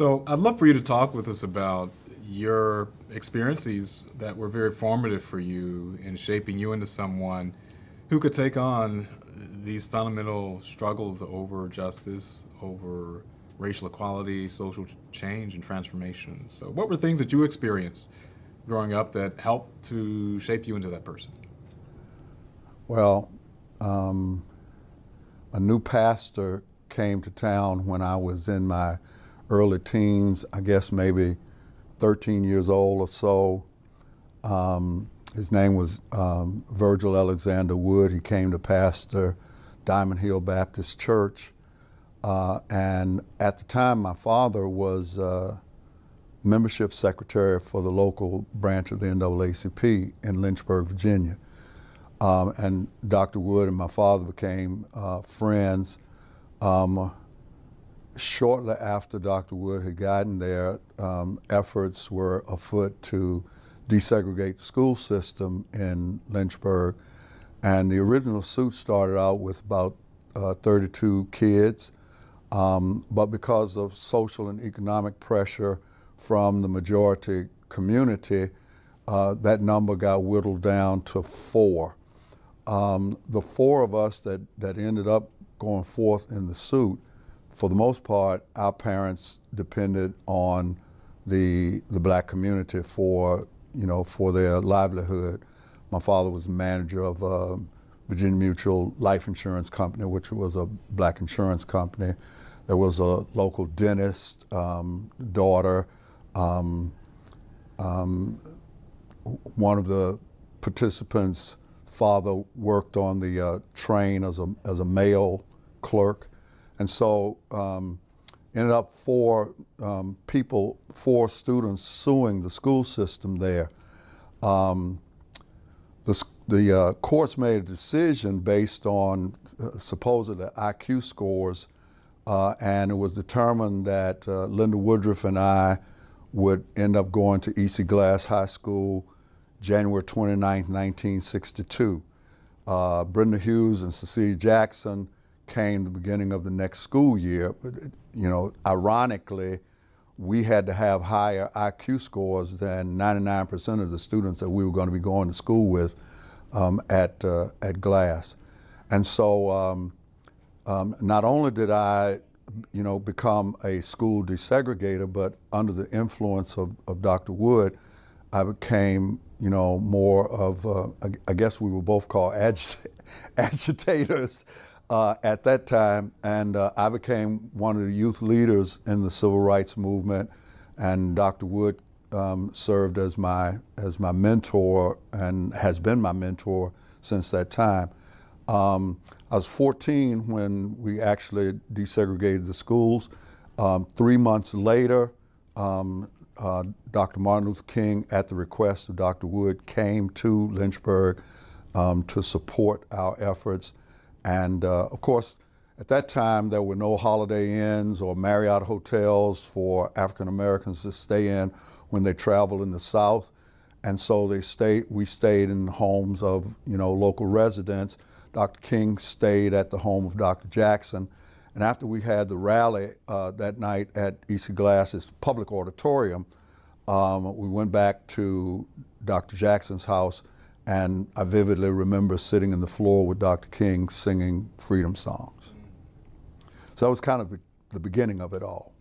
So I'd love for you to talk with us about your experiences that were very formative for you in shaping you into someone who could take on these fundamental struggles over justice, over racial equality, social change, and transformation. So, what were things that you experienced growing up that helped to shape you into that person? Well, a new pastor came to town when I was in my early teens, I guess maybe 13 years old or so. His name was Virgil Alexander Wood. He came to pastor Diamond Hill Baptist Church. And at the time, my father was membership secretary for the local branch of the NAACP in Lynchburg, Virginia. And Dr. Wood and my father became friends. Shortly after Dr. Wood had gotten there, efforts were afoot to desegregate the school system in Lynchburg. And the original suit started out with about 32 kids, but because of social and economic pressure from the majority community, that number got whittled down to 4. The 4 of us that ended up going forth in the suit, for the most part, our parents depended on the black community for their livelihood. My father was the manager of Virginia Mutual Life Insurance Company, which was a black insurance company. There was a local dentist, daughter. One of the participants' father worked on the train as a mail clerk. And so ended up 4 students suing the school system there. The courts made a decision based on supposedly IQ scores, and it was determined that Linda Woodruff and I would end up going to E.C. Glass High School January 29, 1962. Brenda Hughes and Cecilia Jackson came the beginning of the next school year. Ironically, we had to have higher IQ scores than 99% of the students that we were going to be going to school with at Glass. And so not only did I, become a school desegregator, but under the influence of Dr. Wood, I became, more of, I guess we were both called agitators at that time, and I became one of the youth leaders in the civil rights movement, and Dr. Wood served as my mentor and has been my mentor since that time. I was 14 when we actually desegregated the schools. 3 months later, Dr. Martin Luther King, at the request of Dr. Wood, came to Lynchburg to support our efforts. And of course, at that time, there were no Holiday Inns or Marriott hotels for African Americans to stay in when they traveled in the South. And so we stayed in homes of, local residents. Dr. King stayed at the home of Dr. Jackson. And after we had the rally that night at E.C. Glass's public auditorium, we went back to Dr. Jackson's house, and I vividly remember sitting on the floor with Dr. King singing freedom songs. So that was kind of the beginning of it all.